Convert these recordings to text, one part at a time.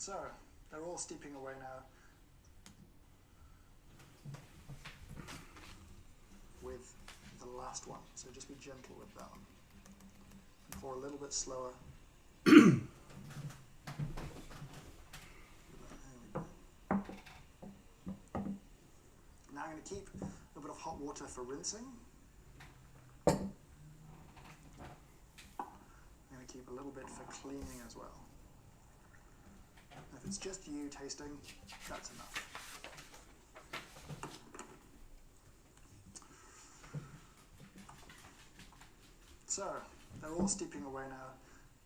So, they're all steeping away now with the last one. So just be gentle with that one. Pour a little bit slower. Now I'm going to keep a little bit of hot water for rinsing. I'm going to keep a little bit for cleaning as well. If it's just you tasting, that's enough. So, they're all steeping away now.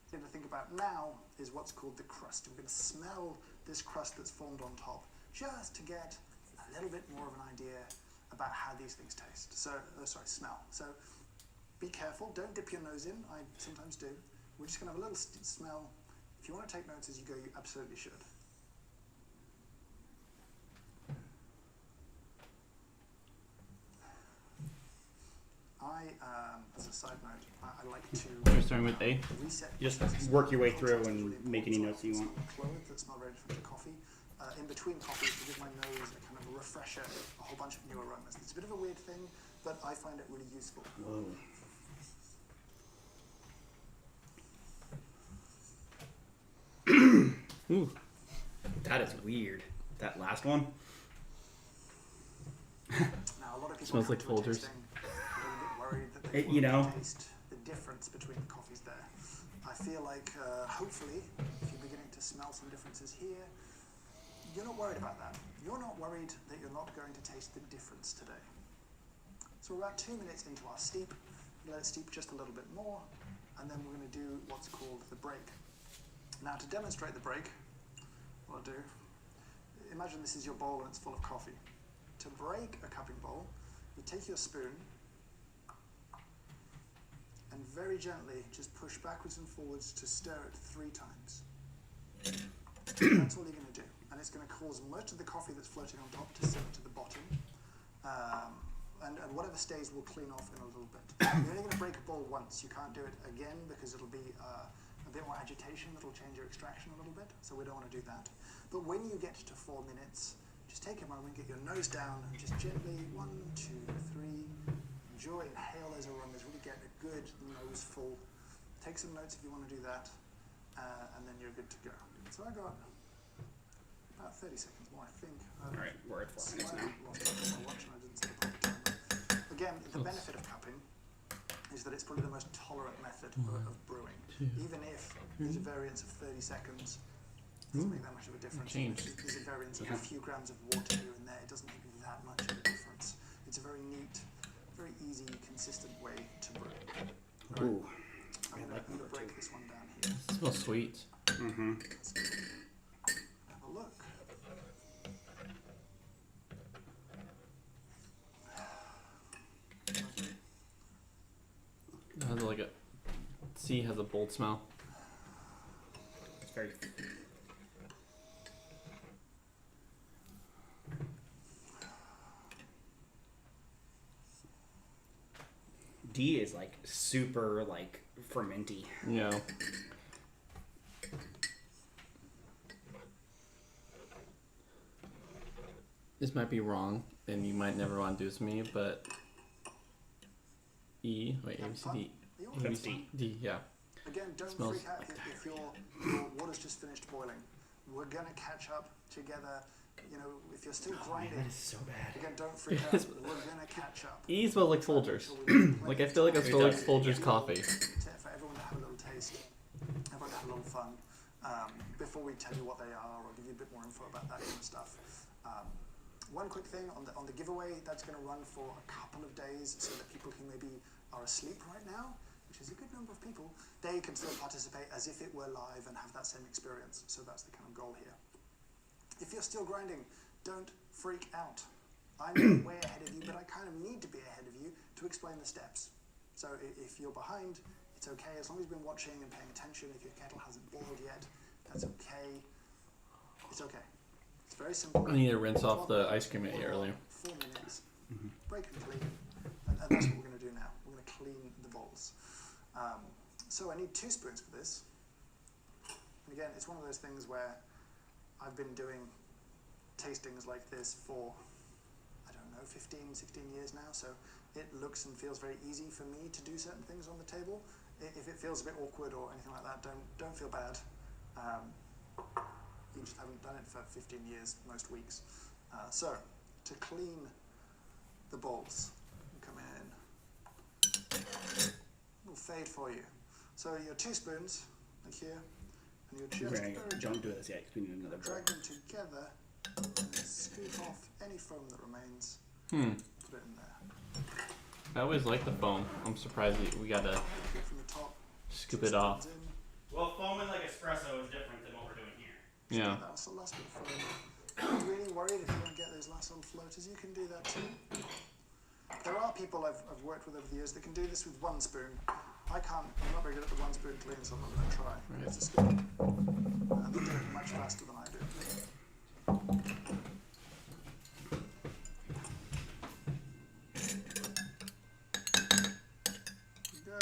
The thing to think about now is what's called the crust. We're going to smell this crust that's formed on top just to get a little bit more of an idea about how these things taste. So, smell. So, be careful. Don't dip your nose in. I sometimes do. We're just going to have a little smell. If you want to take notes as you go, you absolutely should. As a side note, I like to You're starting with A? Just work your way through and make any notes you want. Clothes that smell very different to coffee. In between coffees, to give my nose a kind of a refresher, a whole bunch of new aromas. It's a bit of a weird thing, but I find it really useful. Whoa. Ooh, that is weird. That last one. Now, a lot of people Smells like Folgers. That they taste the difference between the coffees there. I feel like hopefully if you're beginning to smell some differences here, you're not worried about that. You're not worried that you're not going to taste the difference today. So we're about 2 minutes into our steep. Let it steep just a little bit more, and then we're going to do what's called the break. Now, to demonstrate the break, what I'll do, imagine this is your bowl and it's full of coffee. To break a cupping bowl, you take your spoon and very gently just push backwards and forwards to stir it 3 times. That's all you're going to do. And it's going to cause most of the coffee that's floating on top to sink to the bottom. And whatever stays will clean off in a little bit. You're only going to break a bowl once. You can't do it again because it'll be a bit more agitation. It'll change your extraction a little bit. So we don't want to do that. But when you get to 4 minutes, just take a moment, get your nose down, and just gently, 1, 2, 3, enjoy, inhale those aromas, really get a good nose full. Take some notes if you want to do that, and then you're good to go. So I got about 30 seconds more, I think. All right, we're at 4 minutes now. Lost track of my watch and I didn't set the proper timer. Again, the benefit of cupping is that it's probably the most tolerant method of brewing. Even if there's a variance of 30 seconds, it doesn't make that much of a difference. There's a variance of a few grams of water here and there. It doesn't make that much of a difference. It's a very neat, very easy, consistent way to brew. Ooh. I'm going to break this one down here. It smells sweet. Mm-hmm. Let's go. Have a look. It has like a C has a bold smell. It's very. D is like super like fermenty. Yeah. This might be wrong, and you might never want to do this to me, but E, wait, A, B, C, D. That's D. D, yeah. Again, don't Smells freak out like if your water's just finished boiling. We're going to catch up together. You know, if you're still grinding, That is so bad. again, don't freak out. We're going to catch up. E smells like Folgers. Like, I feel like I smell like Folgers coffee. For everyone to have a little taste, everyone to have a little fun. Before we tell you what they are or give you a bit more info about that kind of stuff. One quick thing on the giveaway, that's going to run for a couple of days so that people who maybe are asleep right now, which is a good number of people, they can still participate as if it were live and have that same experience. So that's the kind of goal here. If you're still grinding, don't freak out. I'm way ahead of you, but I kind of need to be ahead of you to explain the steps. So if you're behind, it's okay. As long as you've been watching and paying attention, if your kettle hasn't boiled yet, that's okay. It's okay. It's very simple. I need to rinse off the ice cream I ate earlier. 4 minutes, break and clean, and that's what we're going to do now. We're going to clean the bowls. So I need 2 spoons for this. And again, it's one of those things where I've been doing tastings like this for, I don't know, 15, 16 years now, so it looks and feels very easy for me to do certain things on the table. If it feels a bit awkward or anything like that, don't feel bad. You just haven't done it for 15 years most weeks. So, to clean the bowls, come in, we'll fade for you. So your 2 spoons, like here, and you're just very don't do this yet, because we need another bowl. drag them together and scoop off any foam that remains. Put it in there. I always like the foam. I'm surprised we gotta From the top, scoop 2 it off. spoons in. Well, foaming like espresso is different than what we're doing here. Yeah. That's the last bit of foam. If you're really worried if you don't get those last little floaters, you can do that too. There are people I've worked with over the years that can do this with 1 spoon. I can't, I'm not very good at the 1 spoon clean, so I'm not going to try. Right. It's a scoop. And they do it much faster than I do. There we go.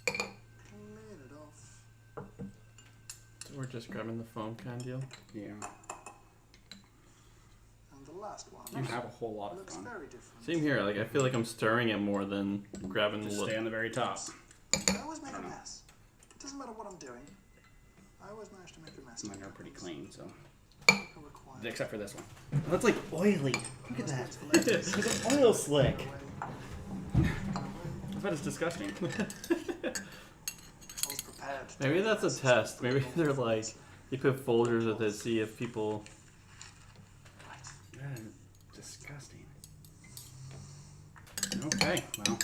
Clean it off. So we're just grabbing the foam kind of deal. Yeah. And the last one You have a whole lot of looks fun. very different. Same here. Like I feel like I'm stirring it more than grabbing the Just lid. stay on the very top. I always make a mess. It doesn't matter what I'm doing. I always manage to make a mess. Mine are pretty clean, so. Required. Except for this one. That's like oily. Look at that. Let's get It's an oil slick. away. I bet it's disgusting. I was prepared. Maybe that's a test. Maybe they're like they put folders with it, see if people. That is disgusting. Okay, well,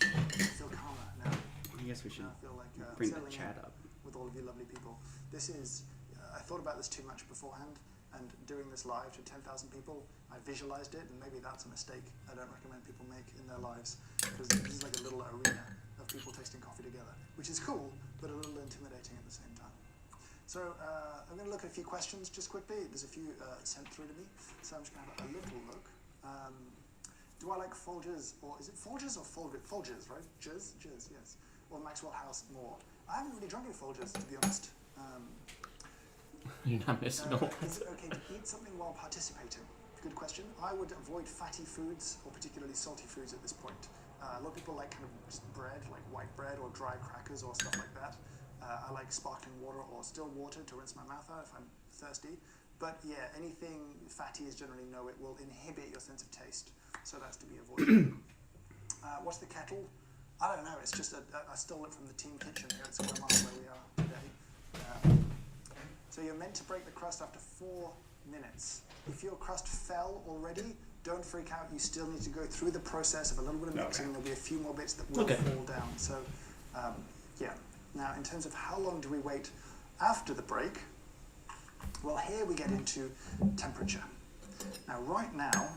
I feel calmer now. I guess we should I feel like bring the settling chat in up. with all of you lovely people. This is. I thought about this too much beforehand, and doing this live to 10,000 people, I visualized it, and maybe that's a mistake I don't recommend people make in their lives, because this is like a little arena of people tasting coffee together, which is cool, but a little intimidating at the same time. So I'm going to look at a few questions just quickly. There's a few sent through to me, so I'm just going to have a little look. Do I like Folgers, or is it Folgers or Folgers, right? Jizz, yes. Or Maxwell House more. I haven't really drunk any Folgers, to be honest. You're not missing no. Is it okay to eat something while participating? Good question. I would avoid fatty foods or particularly salty foods at this point. A lot of people like kind of just bread, like white bread or dry crackers or stuff like that. I like sparkling water or still water to rinse my mouth out if I'm thirsty. But yeah, anything fatty is generally no, it will inhibit your sense of taste. So that's to be avoided. What's the kettle? I don't know, it's just I stole it from the team kitchen here at Square Mile where we are today. So you're meant to break the crust after 4 minutes. If your crust fell already, don't freak out. You still need to go through the process of a little bit of mixing. There'll be a few more bits that will fall down. So, yeah. Now, in terms of how long do we wait after the break, well, here we get into temperature. Now, right now,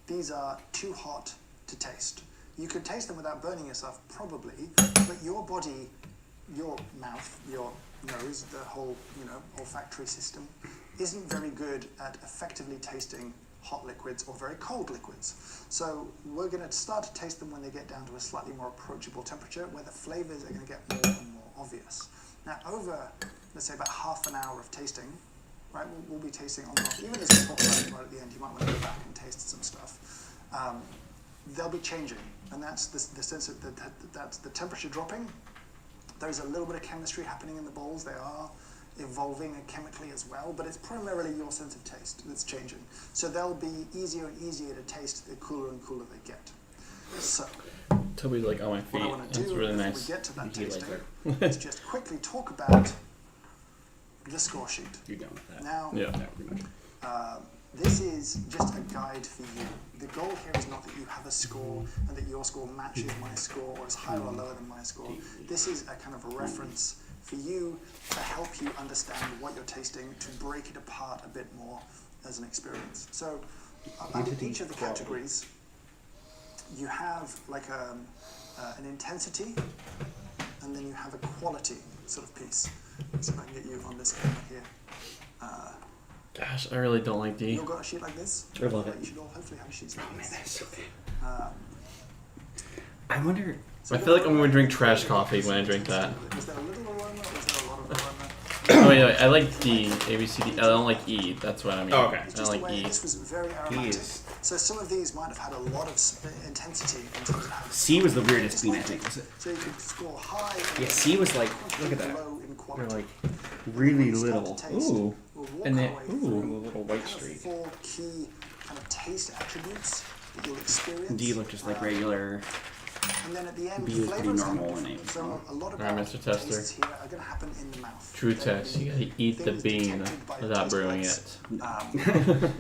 these are too hot to taste. You could taste them without burning yourself, probably, but your body, your mouth, your nose, the whole, olfactory system, isn't very good at effectively tasting hot liquids or very cold liquids. So we're going to start to taste them when they get down to a slightly more approachable temperature, where the flavors are going to get more and more obvious. Now, over, let's say, about half an hour of tasting, right, we'll be tasting on and off. Even as we talk about it right at the end, you might want to go back and taste some stuff. They'll be changing, and that's the sense of that's the temperature dropping. There's a little bit of chemistry happening in the bowls. They are evolving chemically as well, but it's primarily your sense of taste that's changing. So they'll be easier and easier to taste the cooler and cooler they get. So, Toby's like on my feet. what I want to That's do really before nice. we get to that He tasting like is just quickly talk about the score sheet. You're done with that. Now, Yeah. pretty much. this is just a guide for you. The goal here is not that you have a score and that your score matches my score or is higher or lower than my score. This is a kind of a reference for you to help you understand what you're tasting, to break it apart a bit more as an experience. So under each of the categories, you have like an intensity, and then you have a quality sort of piece. So if I can get you on this camera here. Gosh, I really don't like You D. all got a sheet like this? I love it. You should all hopefully have sheets like this. That's okay. I wonder. I feel like I'm going to drink trash coffee when I drink that. Was there a little aroma or was there a lot of aroma? Oh wait, I like D, A, B, C, D. I don't like E. That's what I mean. Oh, okay. It's I just don't the like way E. this was very aromatic. is- So some of these might have had a lot of intensity in terms of how C was the weirdest bean, I think. Was it? So you could score high. Yeah, C was like, look at that. Low in quality. They're like really When you start little. to taste, Ooh. we'll walk And our they- way ooh, through a little white kind of streak. 4 key kind of taste attributes that you'll experience. D looked just like regular. And then at the end, B was flavor pretty is normal gonna be in different. it. So a lot of Alright, Mr. Tester. tastes here are going to happen in the mouth. True They're test. gonna You be gotta eat the things bean detected by without taste brewing buds. it.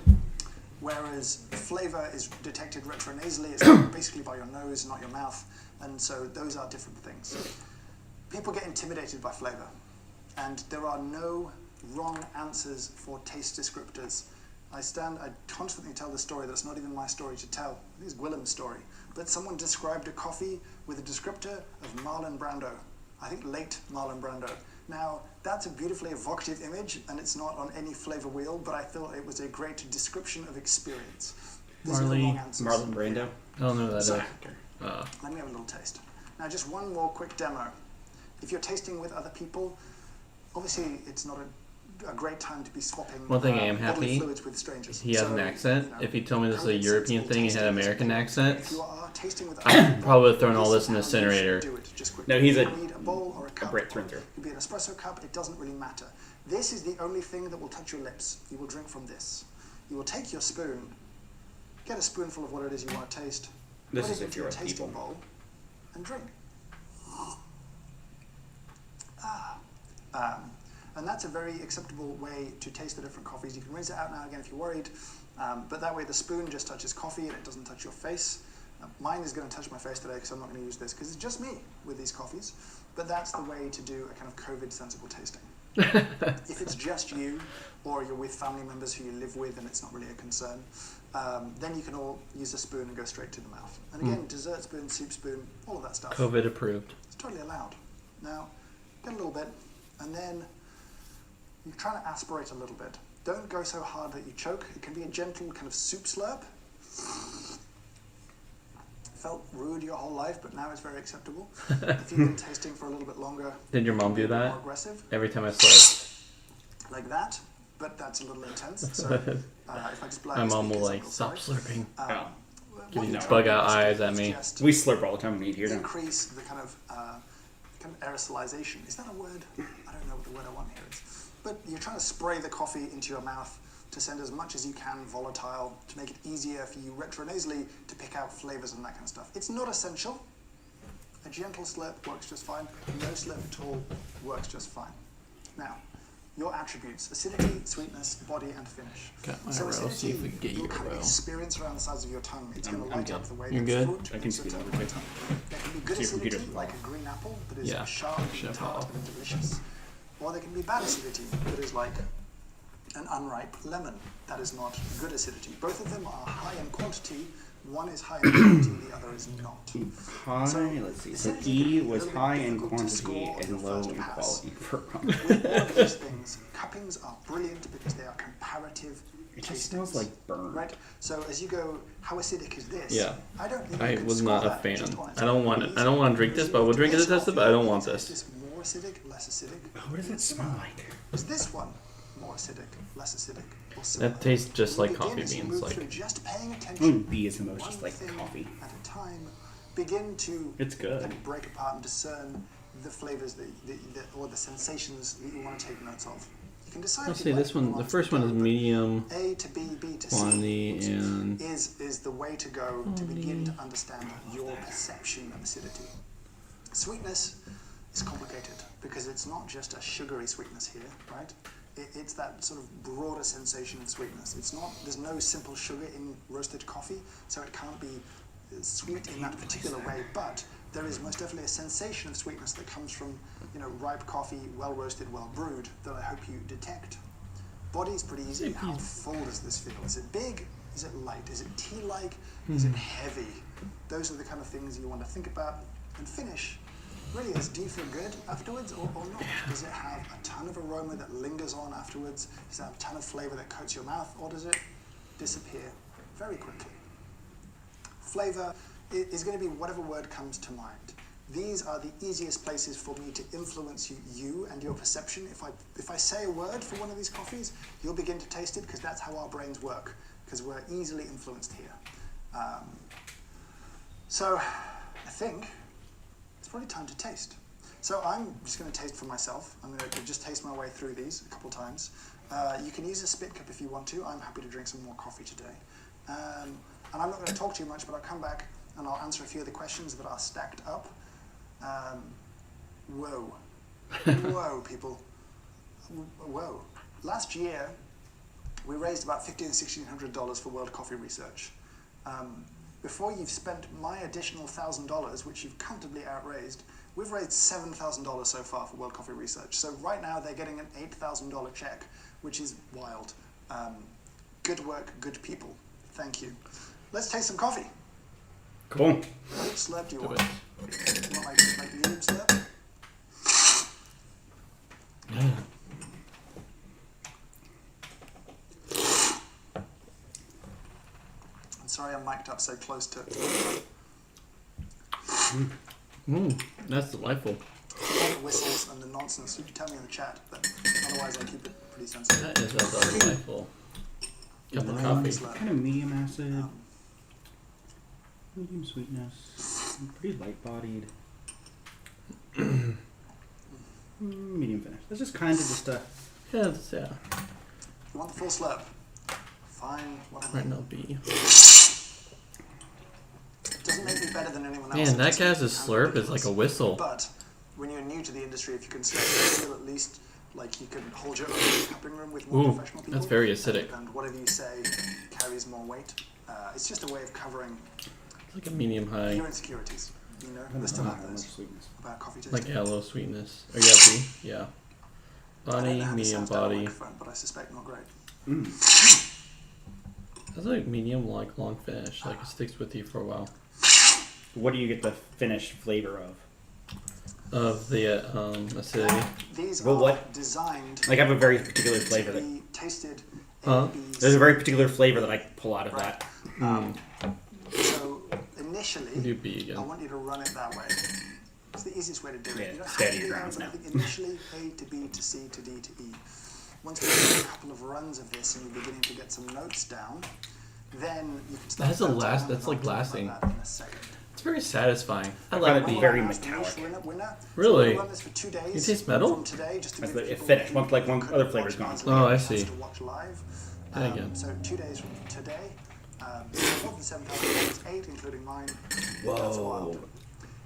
Whereas flavor is detected retronasally, it's basically by your nose, not your mouth, and so those are different things. People get intimidated by flavor, and there are no wrong answers for taste descriptors. I constantly tell the story that's not even my story to tell. It's Gwilym's story. But someone described a coffee with a descriptor of Marlon Brando. I think late Marlon Brando. Now, that's a beautifully evocative image, and it's not on any flavor wheel, but I thought it was a great description of experience. There's no wrong answers. Marlon Brando. I don't know who that So- is. Actor. Let me have a little taste. Now, just one more quick demo. If you're tasting with other people, obviously it's not a great time to be swapping One thing I am bodily happy, fluids with strangers. he has So, an accent. you know, If he told me this is a common European sensible thing, he had an tasting is American important. accent, If you are tasting with I other people, probably would have thrown all this this in the is how you should incinerator. do it, just quickly. No, he's You a- need a bowl or a cup. Brett through and through. It could be an espresso cup, it doesn't really matter. This is the only thing that will touch your lips. You will drink from this. You will take your spoon, get a spoonful of what it is you want to taste, This put is it if into you're your with tasting people. bowl, and drink. And that's a very acceptable way to taste the different coffees. You can rinse it out now again if you're worried, but that way the spoon just touches coffee and it doesn't touch your face. Mine is going to touch my face today because I'm not going to use this because it's just me with these coffees. But that's the way to do a kind of COVID sensible tasting. If it's just you, or you're with family members who you live with and it's not really a concern, then you can all use a spoon and go straight to the mouth. And again, dessert spoon, soup spoon, all of that stuff. COVID approved. It's totally allowed. Now, get a little bit, and then you're trying to aspirate a little bit. Don't go so hard that you choke. It can be a gentle kind of soup slurp. Felt rude your whole life, but now it's very acceptable. If you've been tasting for a little bit longer, Did your mom do more that? aggressive, Every time I slurp. like that, but that's a little intense. So if I just My mom will like, stop slurping. Yeah. What Give you're these trying bug to out do eyes is at me. just We slurp all the time when we eat here. Don't we? increase the kind of aerosolization. Is that a word? I don't know what the word I want here is. But you're trying to spray the coffee into your mouth to send as much as you can volatile, to make it easier for you retronasally to pick out flavors and that kind of stuff. It's not essential. A gentle slurp works just fine. No slurp at all works just fine. Now, your attributes: acidity, sweetness, body, and finish. Got my So row. acidity, See if we can get you you'll a kind of row. experience around the sides of your tongue. It's I'm- going to I'm light up good. the way You're that good? fruit I can hits speed the over top of your quick. tongue. There can be good See if acidity, computers will like allow. a green apple, that is Yeah, sharp should and tart allow. and delicious. Or there can be bad acidity, that is like an unripe lemon. That is not good acidity. Both of them are high in quantity. One is high in quantity, the other is not. High, So, let's see. So acidity E can be a was little bit high in difficult to quantity score on and your low first in pass. quality. With all of these things, cuppings are brilliant because they are comparative It just tastings. smells like burn. Right? So as you go, how acidic is this? Yeah. I don't think I you can was score not a that fan. just on its I don't own. want it. It's I don't want to drink easy. this, but we'll drink it to test it, but I don't want Is this. this more acidic, less acidic? What does it smell like? Is this one more acidic, less acidic, or similar? That tastes just You like begin coffee as you beans. move Like through just paying I attention, think B is the most one just like thing coffee. at a time, begin to It's good. kind of break apart and discern the flavors or the sensations that you want to take notes of. You can decide. let's if see. you This like one. them or The not. first one is medium A to B, B to C. quantity, Oops. and is the way to go to begin to understand your perception of acidity. Sweetness is complicated because it's not just a sugary sweetness here, right? It's that sort of broader sensation of sweetness. It's not. There's no simple sugar in roasted coffee, so it can't be sweet in that particular way. But there is most definitely a sensation of sweetness that comes from, ripe coffee, well roasted, well brewed, that I hope you detect. Body is pretty easy. How full does this feel? Is it big? Is it light? Is it tea-like? Is it heavy? Those are the kind of things you want to think about. And finish. Really, do you feel good afterwards or not? Does it have a ton of aroma that lingers on afterwards? Does it have a ton of flavor that coats your mouth, or does it disappear very quickly? Flavor is going to be whatever word comes to mind. these are the easiest places for me to influence you and your perception. If I say a word for one of these coffees, you'll begin to taste it because that's how our brains work, because we're easily influenced here. So I think it's probably time to taste. So I'm just going to taste for myself. I'm going to just taste my way through these a couple times. You can use a spit cup if you want to. I'm happy to drink some more coffee today. And I'm not going to talk too much, but I'll come back and I'll answer a few of the questions that are stacked up. Whoa. Whoa, people. Whoa. Last year, we raised about $1,500 and $1,600 for World Coffee Research. Before you've spent my additional $1,000, which you've comfortably outraised, we've raised $7,000 so far for World Coffee Research. So right now, they're getting an $8,000 check, which is wild. Good work, good people. Thank you. Let's taste some coffee. Cool. Which slurp do you Do want? it. Not like medium slurp? I'm sorry I'm mic'd up so close to That's delightful. all the whistles and the nonsense. You can tell me in the chat, but otherwise I keep it pretty sensitive. That is a delightful cup of coffee. Slurp. Kind of medium acid, medium sweetness, pretty light-bodied. Medium finish. This is kind of just a. Yeah, yeah. You want the full slurp? Fine, whatever. Right now, B. It doesn't make me better than anyone else. Man, It that just guy's makes me slurp is like a whistle. But when you're new to the industry, if you can feel at least like you can hold your own cupping room with more Ooh, professional people. that's very acidic. And whatever you say carries more weight. It's just a way of covering It's like a medium high, your insecurities. You know, there's still out there sweetness. about coffee tasting. like yeah, low sweetness. Or yeah, B. Yeah. I don't Body, know how this medium sounds down the body. microphone, but I suspect not great. That's like medium, like long finish. Like it sticks with you for a while. What do you get the finished flavor of? Of the acidity. These Well, are what? designed Like I have a very particular flavor to that. be tasted. Huh? There's a very particular flavor that I pull out of Right. that. So initially, Do B I again. want you to run it that way. It's the easiest way to do it. Yeah, You don't stay have at to your do that, grounds but I now. think initially A to B to C to D to E. Once we do a couple of runs of this and you're beginning to get some notes down, then you can start. That's a to last- down, that's and like I'll talk lasting. about that in a second. It's very satisfying. I I like find B. it very That's the metallic. winner. Really? So we'll run this for 2 days. You taste metal? From today, just to That's give the- it people finished. who One- like one couldn't other watch flavor's gone. Buzz Oh, I a chance see. to watch live. Yeah, again. So 2 days from today. More than 7,000, 8 including mine. That's wild.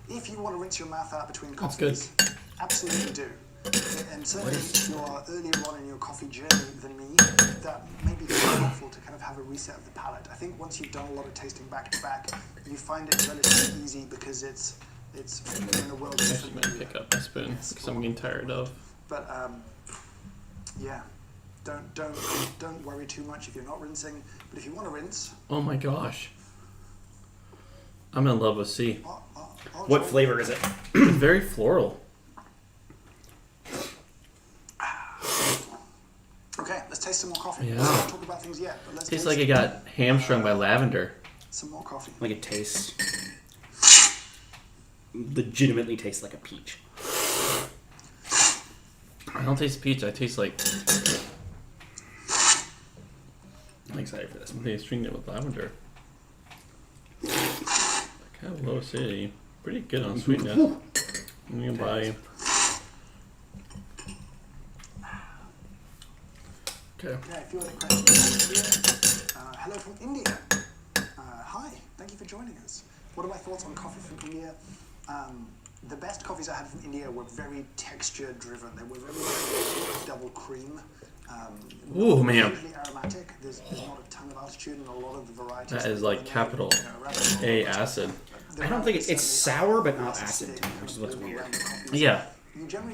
If you want to rinse your mouth out between That's good. coffees, absolutely do. And certainly if you're earlier on in your coffee journey than me, that may be quite helpful to kind of have a reset of the palate. I think once you've done a lot of tasting back to back, you find it relatively easy because it's in a world of I'm actually gonna familiar. pick up my spoon because I'm getting tired of. But yeah, don't worry too much if you're not rinsing. But if you want to rinse, Oh my gosh. I'm in love with C. I'll What join flavor is it? It's very floral. Okay, let's taste some more coffee. Yeah. Let's not talk about things yet, but let's Tastes taste like it got hamstrung by lavender. some more coffee. Like it tastes. Legitimately tastes like a peach. I don't taste peach. I taste like I'm excited for this one. they stringed it with lavender. Kind of low acidity. Pretty good on sweetness. Medium body. Okay. Okay, a few other questions here. Hello from India. Hi, thank you for joining us. What are my thoughts on coffee from India? The best coffees I had from India were very texture driven. They were very double cream. Ooh, man. Usually aromatic. There's not a ton of altitude and a lot of the varieties. That is like capital A acid. I don't think it's sour, but not acid to me, which is what's weird. Yeah,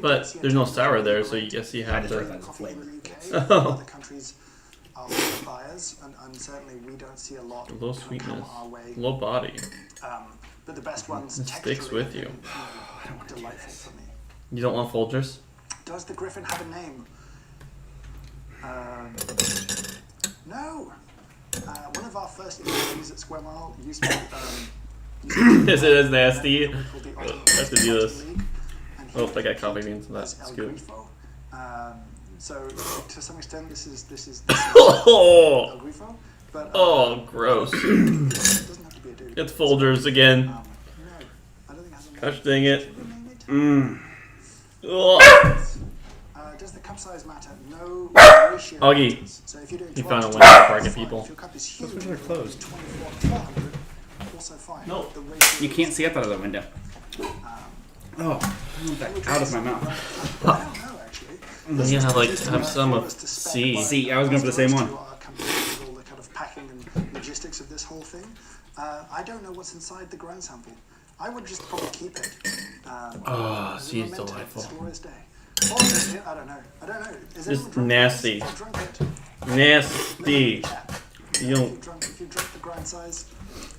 but there's no sour there, so you guess you I have just heard to. that as a flavor. Oh. Other countries are buyers, and certainly we don't see a lot Low come sweetness, our way. low body. But the best ones It sticks with you. Delightful for me. You don't want Folgers? Does the griffin have a name? No. One of our first employees at Square Mile used to Is it as nasty? Called the I have to do this. League, and Oh, he I got coffee beans in that was El scoop. Grifo. So to some extent, this is Oh, El Grifo, but oh, gross. it doesn't have to be a dude. It's Folgers again. No, I don't think it has a name. Gosh dang it. Should we name it? Oh. Does the cup size matter? No ratio Augie, matters. So if you're doing he 12 found a to window to 12, bargain that's fine. people. If your cup is huge, Those windows are closed. 24 to 400, also fine. No. The ratio You can't see out that other window. Oh, I want that out of my mouth. I don't know actually. Then you have like have some of C. See, I was going for the same one. Who are comfortable with all the kind of packing and logistics of this whole thing. I don't know what's inside the grind sample. I would just probably keep it. Oh, as a C is memento of delightful. this glorious day. Or is it? I don't know. Is Just anyone drunk nasty. this? I've drunk it. Nasty. Chat. You don't. If you drunk the grind size,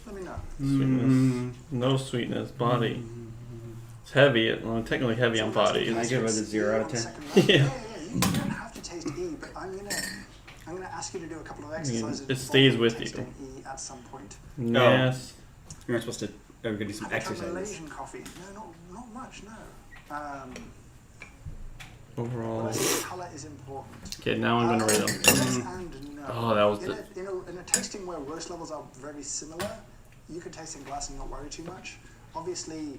let me know. Sweetness. No sweetness. Body. It's heavy. Well, technically heavy on body. Can I give it a 0 out of 10? Yeah. You don't have to taste E, but I'm gonna ask you to do a couple of exercises. it stays before with you. tasting E at some point. Nasty. You're not supposed to. We're gonna do some Have you tried exercises. Malaysian coffee? No, not much. No. Overall. But I think colour is important. Okay, now I'm gonna rate them. Yes and no. Oh, that was in a tasting where roast levels are very similar, you can taste in glass and not worry too much. Obviously,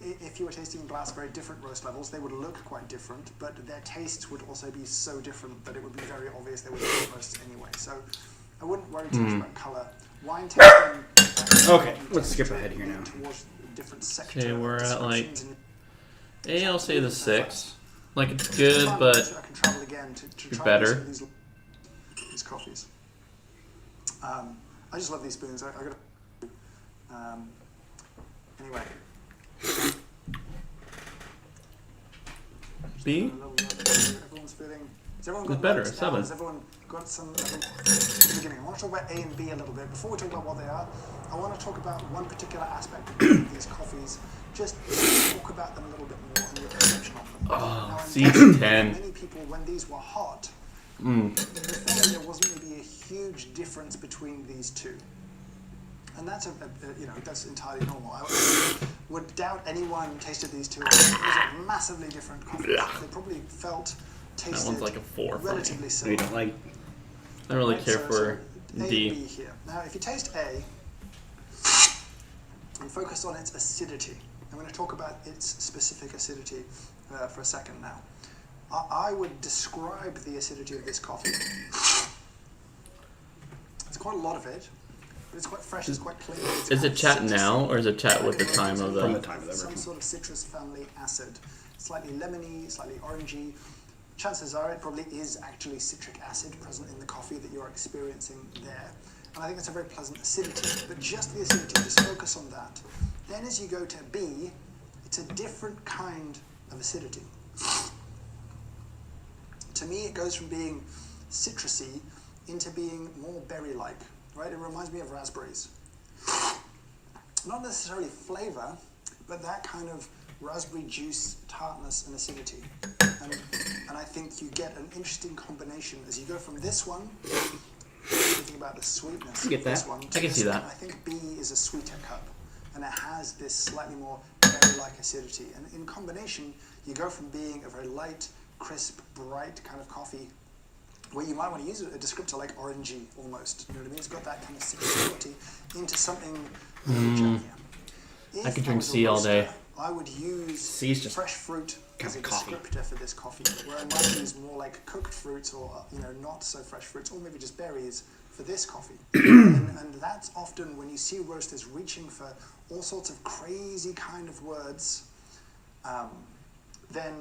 if you were tasting in glass very different roast levels, they would look quite different, but their tastes would also be so different that it would be very obvious they were different roasts anyway. So I wouldn't worry too much about colour. Wine tasting. Okay, let's skip ahead here now. Towards different Okay, we're at like descriptions A. I'll say the and 6. Like it's It's good, fun but I can travel again to be try better. These coffees. I just love these spoons. I got. Anyway. B. Everyone's feeling. Has everyone got It's better, notes 7. down? Has everyone got some? At the beginning, I want to talk about A and B a little bit. Before we talk about what they are, I want to talk about one particular aspect of these coffees. Just talk about them a little bit more and your perception of them. Oh, Now, C I'm 10. Many people, when these were hot, Mm. they felt like there wasn't maybe a huge difference between these two. And that's that's entirely normal. I would doubt anyone tasted these two. These are massively different coffees. They probably tasted That one's like a 4 for me. relatively No, similar. you don't like. I don't really Right, care so for A D. and B here. Now, if you taste A and focus on its acidity, I'm going to talk about its specific acidity for a second now. I would describe the acidity of this coffee. It's quite a lot of it, but it's quite fresh. It's quite clean. It's Is kind it of chat citrusy. now or is it chat with the time of From the the? time of the Some original. sort of citrus family acid, slightly lemony, slightly orangey. Chances are it probably is actually citric acid present in the coffee that you're experiencing there. And I think it's a very pleasant acidity, but just the acidity, just focus on that. Then as you go to B, it's a different kind of acidity. To me, it goes from being citrusy into being more berry-like, right? It reminds me of raspberries. Not necessarily flavor, but that kind of raspberry juice, tartness, and acidity. And I think you get an interesting combination as you go from this one, thinking about the sweetness I get of this that. one. I can see that. I think B is a sweeter cup, and it has this slightly more berry-like acidity. And in combination, you go from being a very light, crisp, bright kind of coffee, where you might want to use a descriptor like orangey almost. You know what I mean? It's got that kind of citrus quality into something very jammier. If I could I drink was a C all day. roaster, I would use C's just fresh fruit as a kind of coffee. descriptor for this coffee, where I might use more like cooked fruits or not so fresh fruits, or maybe just berries for this coffee. and that's often when you see roasters reaching for all sorts of crazy kind of words. Then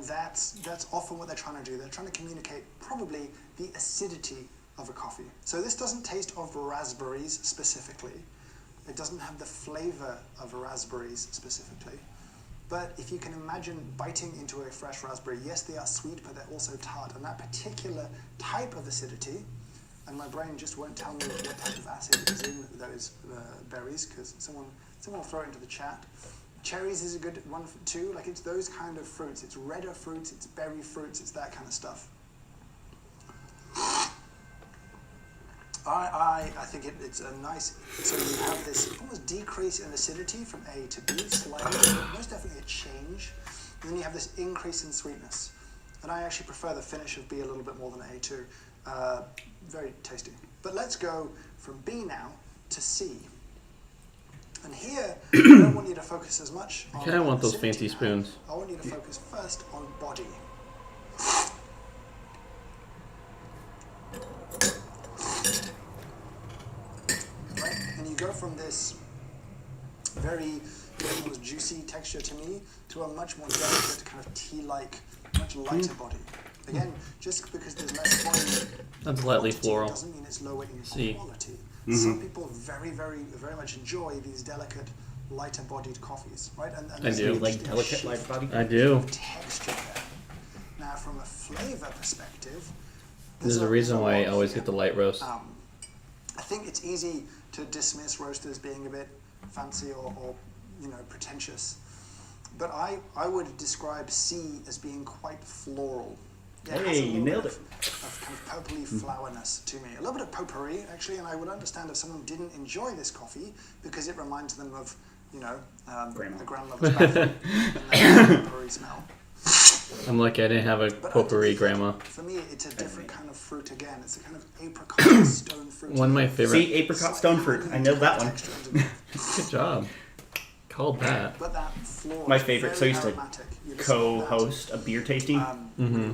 that's often what they're trying to do. They're trying to communicate probably the acidity of a coffee. So this doesn't taste of raspberries specifically. It doesn't have the flavor of raspberries specifically. But if you can imagine biting into a fresh raspberry, yes, they are sweet, but they're also tart. And that particular type of acidity, and my brain just won't tell me what type of acid is in those berries, because someone will throw it into the chat. Cherries is a good one too. Like, it's those kind of fruits. It's redder fruits, it's berry fruits, it's that kind of stuff. I think it's a nice. So you have this almost decrease in acidity from A to B, slightly, most definitely a change. And then you have this increase in sweetness. And I actually prefer the finish of B a little bit more than A2. Very tasty. But let's go from B now to C. And here, I don't want you to focus as much on I kind of want those acidity fancy now. spoons. I want you to focus first on body. Right? And you go from this very almost juicy texture to me to a much more delicate kind of tea-like, much lighter body. Again, just because there's less body That's lightly quantity floral. doesn't mean it's lower in See. quality. Some people very much enjoy these delicate, lighter-bodied coffees, right? And I there's do. an You like interesting delicate shift light body? I do. in texture there. Now, from a flavor perspective, There's a reason why I always get the light roast. I think it's easy to dismiss roasters being a bit fancy or pretentious, but I would describe C as being quite floral. Yeah, it has a Hey, you little nailed bit it. of kind of purpley flowerness to me. A little bit of potpourri, actually, and I would understand if someone didn't enjoy this coffee because it reminds them of, Grandma. the grandmother's bathroom and that potpourri smell. I'm lucky I didn't have a But potpourri underneath it, grandma. For me, it's a different kind of fruit again. It's a kind of apricot stone fruit. One of my favorite. See, apricot stone fruit. I know that one. Good job. Called that. But that floral, My favorite. So I used to aromatic. You just got that. co-host a beer tasting,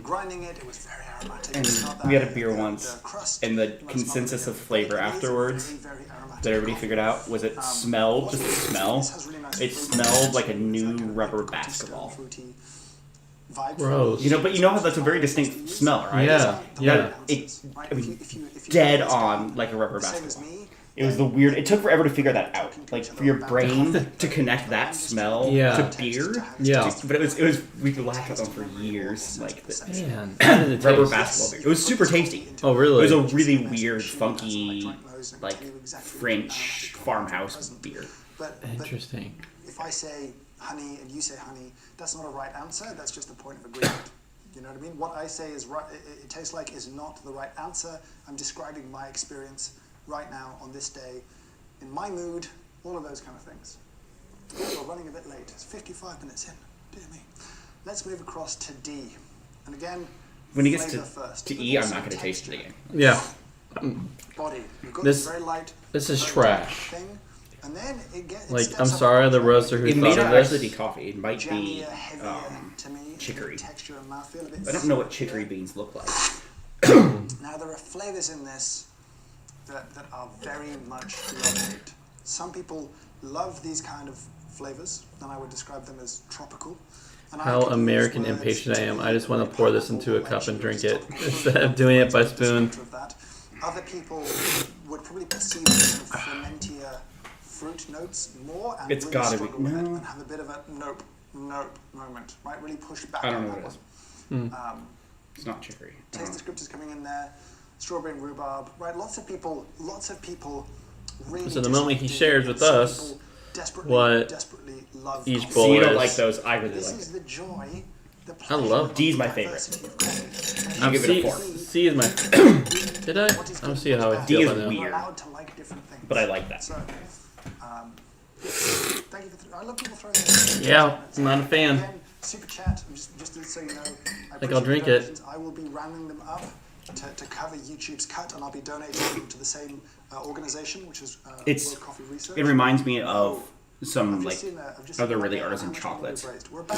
Grinding it was very aromatic. and It's not we had a that- beer the once, crust and the was not consensus really of flavor it is a afterwards very aromatic that everybody coffee. figured out was it smelled, just the smell. This has really nice It fruit smelled notes. like a It's new that kind of rubber apricot-y, basketball. fruity vibe. Gross. But you know how that's a very distinct smell, right? Yeah, yeah. I mean, dead on like a rubber Same as basketball. me. It was the weird. It took forever to figure that out. Like for your brain to connect that smell Yeah. to beer. Yeah. But it was we could laugh at them for years. Like the Man, how did it rubber taste? basketball beer. It was super tasty. Oh, It really? was a really weird, funky, like French farmhouse beer. But Interesting. if I say honey and you say honey, that's not a right answer. That's just a point of agreement. You know what I mean? What I say is right. It tastes like is not the right answer. I'm describing my experience right now on this day, in my mood, all of those kind of things. We're running a bit late. It's 55 minutes in. Dear me. Let's move across to D. And again, When it gets flavor first, to but E, I'm also not going to taste it texture. again. Yeah. Body. You've got This- very light. this is very trash. dark thing, and then it gets. Like, I'm sorry, the roaster who It may thought not of this. actually be coffee. It might be. Jammier, heavier to me. chicory. Texture and mouthfeel a bit. I don't know what chicory beans look like. Now there are flavors in this that are very much love-hate. Some people love these kind of flavors, and I would describe them as tropical. And I How could use American words impatient I am. to I just want to pour this into a cup and drink it instead of doing it by spoon. Of that. Other people would probably perceive the kind of fermentier fruit notes more and It's really gotta be- struggle with it no. and have a bit of a nope moment, right? Really push back I don't on know that what it one. is. It's not chicory. Taste descriptors coming in there, strawberry and rhubarb, right? Lots of people really. So the moment he dislike shares it. with Some us people what desperately love each coffee. bowl See, you don't is- like those. I really This like is it. the joy, the I pleasure love- of D's my the favorite. diversity of coffee. I'll give it a C, 4. C is my. Did I? I What is don't good, see how I what's feel D by is now. weird. We're allowed to like different things. But I like that. So, thank you for. I love people throwing. Those Yeah, I'm not a fan. Again, super chat. Just so you know. I Think I'll appreciate drink the it. donations. I will be rounding them up to cover YouTube's cut, and I'll be donating them to the same organization, which is It's- World Coffee Research. It reminds me of some I've like just seen I've just other seen really how artisan much money chocolates. we've raised. We're about,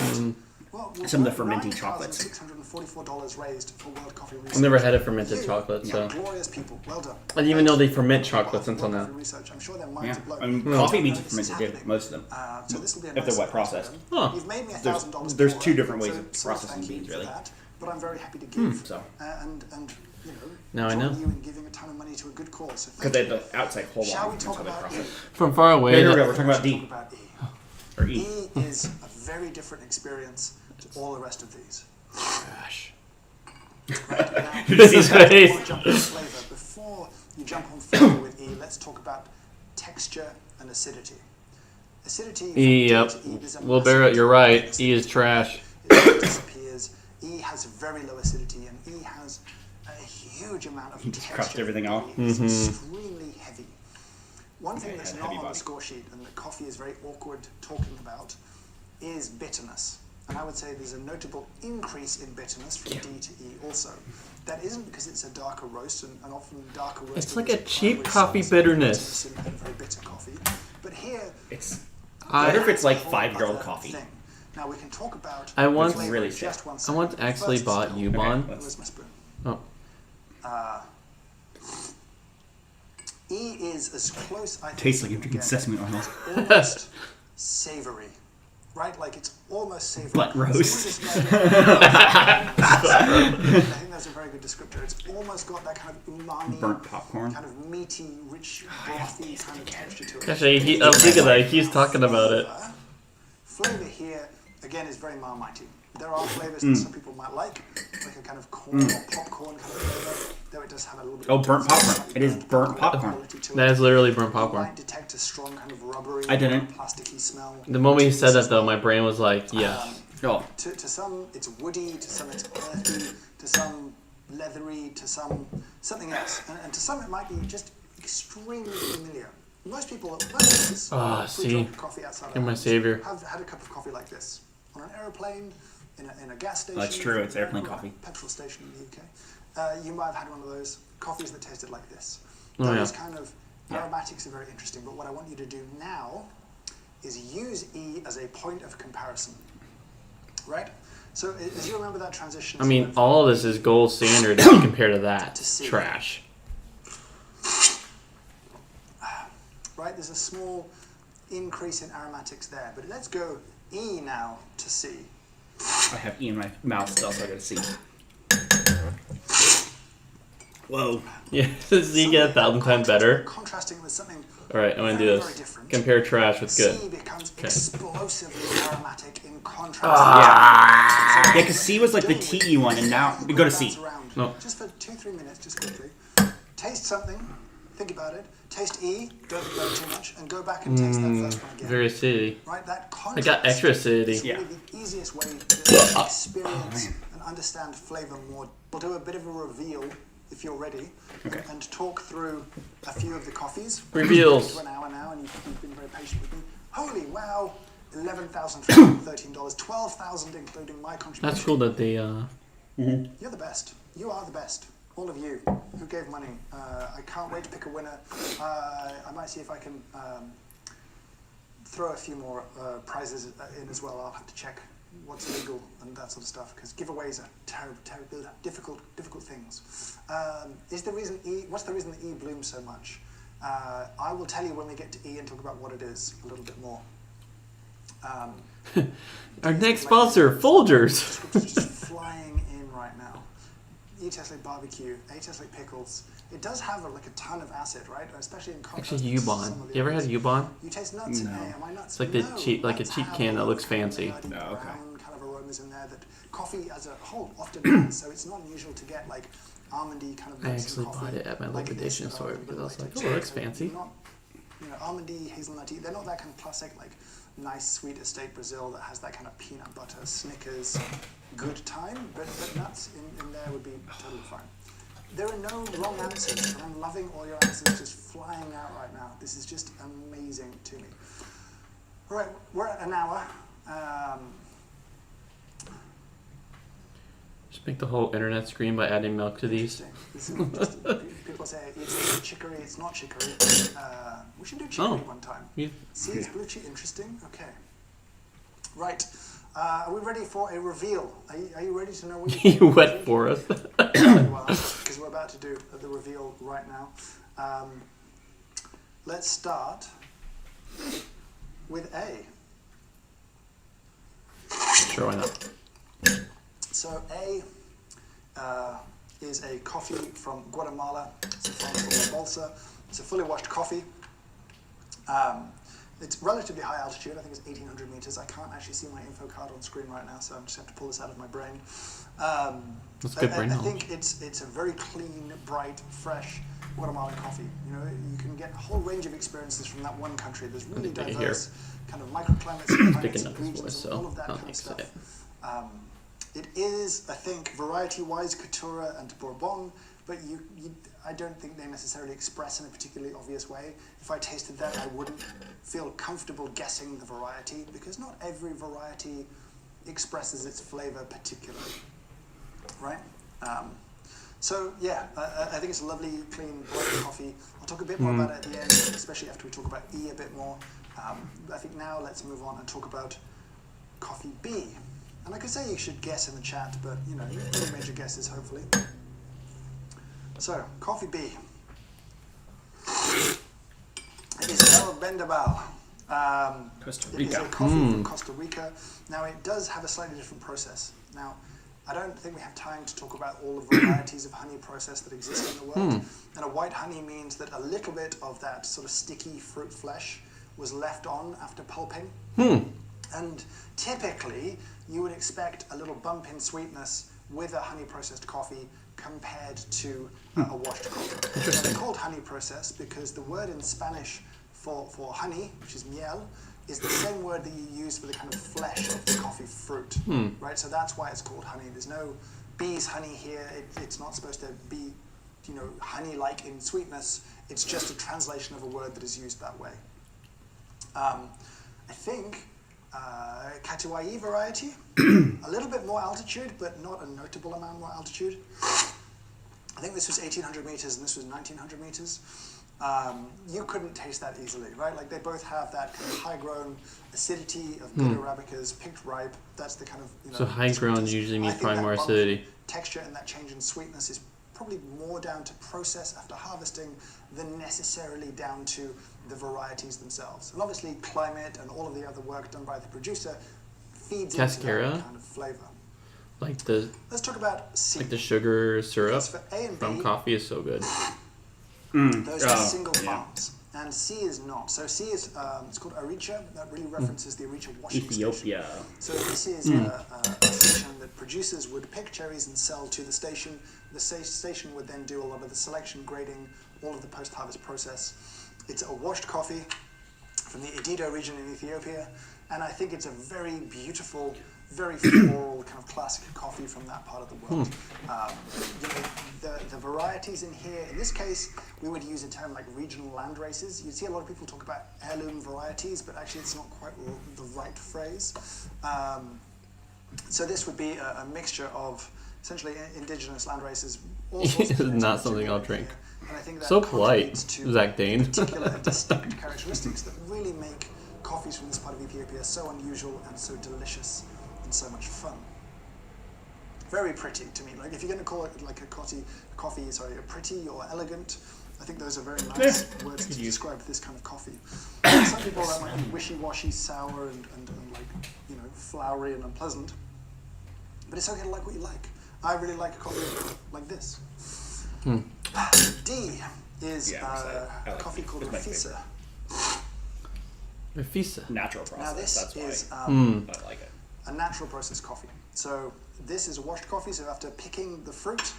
well, we're Some of the fermenting chocolates. $9,644 raised for World Coffee Research. I've never had a fermented You chocolate, so glorious people. Well done. I didn't even know they ferment chocolates until World now. Coffee Research. I'm sure their Yeah, minds are blown. I mean, Hmm. coffee beans are This is fermented too. happening. Most of them. So this will be a If they're nice wet surprise processed. for them. Huh. You've made me There's- $1,000 there's more, two different ways so- of so processing thank you beans, for really. that, but I'm very happy to give. So And you know, Now I join know. you in giving a ton of money to a good cause. So because thank they you. have the outside hole Shall on. we That's talk how they about process. From far away, Here we go. that- We're talking about D Talk about E. or E. E is a very different experience to all the rest of these. Trash. Right? Now, This is before great. you jump on flavor, before you jump on flavor with E, let's talk about texture and acidity. Acidity. E, from yep. D to E, there's a Will massive Barrett, you're right. difference. E is trash. It disappears. E has very low acidity, and E has a huge amount of Just crushed texture. everything off. It's extremely heavy. One thing Yeah, that's yeah, not heavy on the body. score sheet and that coffee is very awkward talking about is bitterness. And I would say there's a notable increase in bitterness from D to E also. That isn't because it's a darker roast, and often darker roast. It's like a cheap coffee bitterness. And very bitter coffee. But here, It's. I wonder if it's like 5-year-old other coffee. thing. Now we can talk about. I once- flavor really in sick. just one I second. once actually First bought still, Ubon. Okay, Where's my spoon? Oh. E is as close, I think. Tastes like as you're you drinking can sesame oil. get. Almost savory, right? Like it's almost savory. Butt roast. So I think that's a very good descriptor. It's almost got that kind of umami, Burnt popcorn. kind of meaty, rich, brothy kind of texture to it. Actually, I'm thinking that he's talking about it. Flavor here again is very Marmite. There are flavors that some people might like a kind of corn or popcorn kind of flavor. Though it does have a little bit. Oh, of burnt popcorn. It is burnt popcorn. quality to That it. is literally burnt You popcorn. might detect a strong kind of rubbery, I didn't. plasticky smell. The moment he said that, though, my brain was like, yes. Oh, To some, it's woody. To some, it's earthy. To some, leathery. To some, something else. And to some, it might be just extremely familiar. Most people, most of us, Ah, who see. drink coffee outside You're our my house savior. have had a cup of coffee like this on an aeroplane, in a gas station. That's true, it's airplane coffee. Petrol station in the UK. You might have had one of those coffees that tasted like this. Oh, yeah. Those kind of aromatics are very interesting. But what I want you to do now is use E as a point of comparison, right? So as you remember that transition. I mean, all of this is gold standard if you compare to that. Trash. Right, there's a small increase in aromatics there, but let's go E now to C. I have E in my mouth still, so I gotta see. Whoa. Yeah, does he get 1,000 times better? Contrasting with something. Alright, I'm gonna do very, this. very different. Compare trash with good. C becomes Okay. explosively aromatic in contrast. Yeah. Yeah, because C was like the TE one, and now we go to C. No. Just for 2-3 minutes, just quickly. Taste something. Think about it. Taste E. Don't blow too much, and go back and taste that first one again. Very acidity. Right, that I contrast. got extra acidity. Is Yeah. really the easiest way to experience and understand flavor more. We'll do a bit of a reveal if you're ready, Okay. and talk through a few of the coffees. Reveals. We're into an hour now, and you've been very patient with me. Holy wow! $11,313, $12,000 including my contribution. That's cool that they, You're the best. You are the best. All of you who gave money. I can't wait to pick a winner. I might see if I can throw a few more prizes in as well. I'll have to check what's legal and that sort of stuff, because giveaways are terrible, difficult things. Is the reason E? What's the reason that E blooms so much? I will tell you when we get to E and talk about what it is a little bit more. our next sponsor, Folgers. It's just flying in right now. E tastes like barbecue. A tastes like pickles. It does have like a ton of acid, right? Especially in contrast. Actually, to some Ubon. of the You ever had others. Ubon? You taste nuts in No. A. Am I nuts? It's like the No, cheap- like a nuts cheap have can that all looks kind of fancy. nutty Oh, okay. brown kind of aromas in there that coffee as a whole often has. So it's not unusual to get like almondy kind of I notes in actually coffee. bought it at my like this liquidation that are store a little because I was bit like, like oh, it looks cherry. fancy. Not, almondy, hazelnutty. They're not that kind of classic like nice sweet estate Brazil that has that kind of peanut butter Snickers good time. But nuts in there would be totally fine. There are no wrong answers, and I'm loving all your answers just flying out right now. This is just amazing to me. All right, we're at an hour. Just make the whole internet screen by adding milk to these. Interesting. This is interesting. People say it's chicory, it's not chicory. We should do chicory one time. See, is blue cheese interesting? Okay. Right. Are we ready for a reveal? Are you ready to know what You wet for us. because we're about to do the reveal right now. Let's start with A. Sure, why not? So A is a coffee from Guatemala. It's a farm called La Bolsa. It's a fully washed coffee. It's relatively high altitude. I think it's 1,800 meters. I can't actually see my info card on screen right now, so I'm just going to pull this out of my brain. That's good brain I knowledge. think it's a very clean, bright, fresh Guatemalan coffee. You know, you can get a whole range of experiences from that one country. There's really I think diverse kind of microclimates and climates Picking and up his regions voice, and all of so that I'll kind of say stuff. It is, I think, variety-wise, Couture and Bourbon. but I don't think they necessarily express in a particularly obvious way. If I tasted that, I wouldn't feel comfortable guessing the variety, because not every variety expresses its flavor particularly, right? So yeah, I think it's a lovely, clean, black coffee. I'll talk a bit more about it at the end, especially after we talk about E a bit more. I think now let's move on and talk about coffee B. And I could say you should guess in the chat, but you know, any major guesses, hopefully. So, coffee B. It is El Bendabal. Costa It is Rica. a coffee from Costa Rica. Now, it does have a slightly different process. Now, I don't think we have time to talk about all the varieties of honey process that exist in the world. And a white honey means that a little bit of that sort of sticky fruit flesh was left on after pulping. And typically, you would expect a little bump in sweetness with a honey processed coffee compared to a washed coffee. Now, they're called honey processed because the word in Spanish for honey, which is miel, is the same word that you use for the kind of flesh of the coffee fruit, right? So that's why it's called honey. There's no bees honey here. It's not supposed to be, you know, honey-like in sweetness. It's just a translation of a word that is used that way. I think Katuai variety, a little bit more altitude, but not a notable amount more altitude. I think this was 1,800 meters and this was 1,900 meters. You couldn't taste that easily, right? Like they both have that kind of high-grown acidity of good Arabicas, picked ripe. That's the kind of, you know. So high-grown usually means probably more acidity. Texture and that change in sweetness is probably more down to process after harvesting than necessarily down to the varieties themselves. And obviously climate and all of the other work done by the producer feeds into that kind of flavor. Like the Let's talk about C. like the sugar syrup For A and from B, coffee is so good. those are single farms, and C is not. So C is it's called Aricha. That really references the Aricha washing station. Ethiopia. So this is a station that producers would pick cherries and sell to the station. The station would then do a lot of the selection, grading, all of the post-harvest process. It's a washed coffee from the Edo region in Ethiopia, and I think it's a very beautiful, very floral kind of classic coffee from that part of the world. You know, the varieties in here, in this case, we would use a term like regional land races. You see a lot of people talk about heirloom varieties, but actually it's not quite the right phrase. So this would be a mixture of essentially indigenous land races. All sorts of Not something I'll drink. Here. And I think that So polite, to Zach Dane. particular and distinct characteristics that really make coffees from this part of Ethiopia so unusual and so delicious and so much fun. Very pretty to me. Like if you're going to call it like a coffee, pretty or elegant, I think those are very nice words to describe this kind of coffee. Some people are like wishy-washy, sour, and like, you know, flowery and unpleasant. But it's okay to like what you like. I really like a coffee like this. D is a coffee called Rafisa. Rafisa. Natural process. Now this that's is why I like it. a natural process coffee. So this is a washed coffee. So after picking the fruit,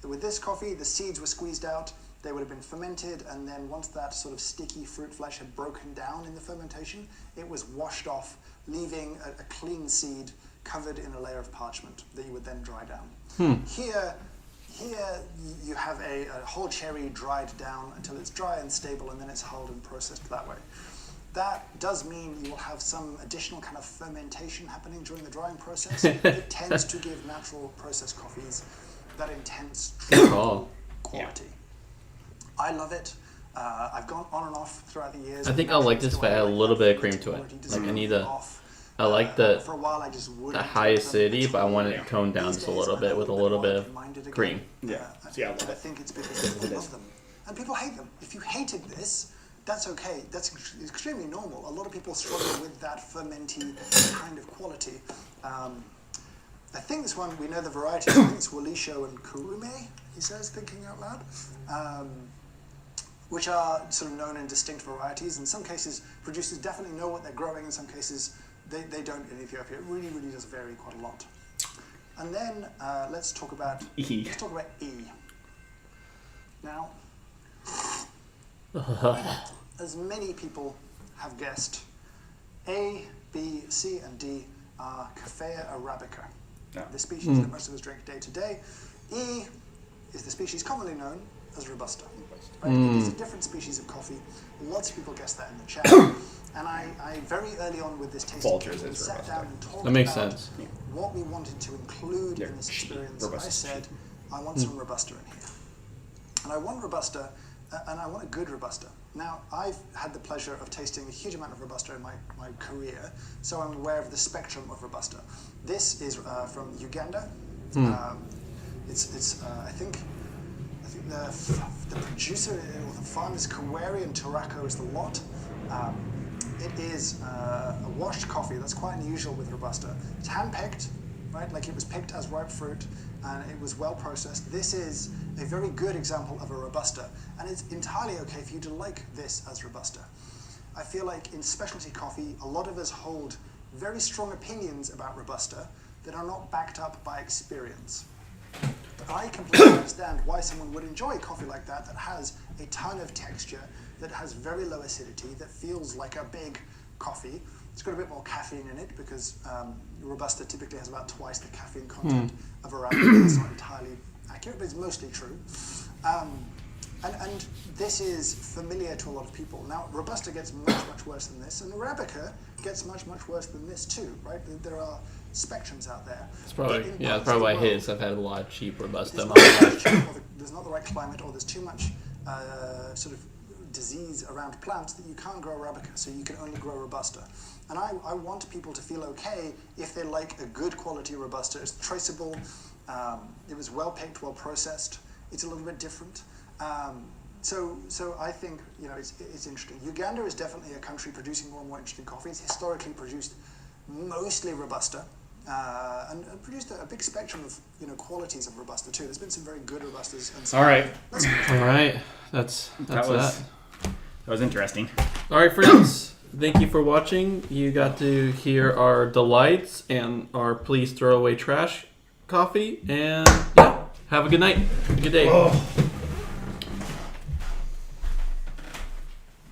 with this coffee, the seeds were squeezed out. They would have been fermented, and then once that sort of sticky fruit flesh had broken down in the fermentation, it was washed off, leaving a clean seed covered in a layer of parchment that you would then dry down. Here you have a whole cherry dried down until it's dry and stable, and then it's hulled and processed that way. That does mean you will have some additional kind of fermentation happening during the drying process. It tends to give natural processed coffees that intense quality. I love it. I've gone on and off throughout the years. I think I'll like this if I add a little bit of cream to it. Like I need I like the high acidity, but I want it toned down just a little bit with a little bit of cream. Yeah. See, I love I it. think it's because people love them. And people hate them. If you hated this, that's okay. That's extremely normal. A lot of people struggle with that fermenty kind of quality. I think this one, we know the varieties. I think it's Walisho and Kurume, he says, thinking out loud, which are sort of known and distinct varieties. In some cases, producers definitely know what they're growing. In some cases, they don't in Ethiopia. It really, really does vary quite a lot. And then let's talk about E. Let's talk about E. Now, as many people have guessed, A, B, C, and D are Coffea arabica, the species that most of us drink day to day. E is the species commonly known as Robusta. Right? It is a different species of coffee. Lots of people guessed that in the chat. And I very early on with this tasting Folgers we is sat Robusta. down and talked That makes about sense. what we wanted to include They're in this cheap. experience. Robusta's I said, I want some Robusta in here. And I want Robusta, and I want a good Robusta. Now, I've had the pleasure of tasting a huge amount of Robusta in my career, so I'm aware of the spectrum of Robusta. This is from Uganda. I think the producer or the farm is Kaweri and Tobacco is the lot. It is a washed coffee. That's quite unusual with Robusta. It's hand-picked, right? Like it was picked as ripe fruit, and it was well processed. This is a very good example of a Robusta, and it's entirely okay for you to like this as Robusta. I feel like in specialty coffee, a lot of us hold very strong opinions about Robusta that are not backed up by experience. But I completely understand why someone would enjoy coffee like that has a ton of texture, that has very low acidity, that feels like a big coffee. It's got a bit more caffeine in it because Robusta typically has about twice the caffeine content of Arabica. It's not entirely accurate, but it's mostly true. And this is familiar to a lot of people. Now, Robusta gets much, much worse than this, and Arabica gets much, much worse than this too, right? There are spectrums out there. It's probably, But that's probably why world, I've had a lot of cheap Robusta. there's not the right climate, or there's too much sort of disease around plants that you can't grow Arabica, so you can only grow Robusta. And I want people to feel okay if they like a good quality Robusta. It's traceable, it was well picked, well processed, it's a little bit different. So I think, it's interesting. Uganda is definitely a country producing more and more interesting coffee. It's historically produced mostly Robusta, and produced a big spectrum of qualities of Robusta too. There's been some very good Robustas. And some All right. All right, that's that. That was interesting. All right, friends. Thank you for watching. You got to hear our delights and our please throw away trash coffee. And yeah, have a good night. Have a good day. Oh.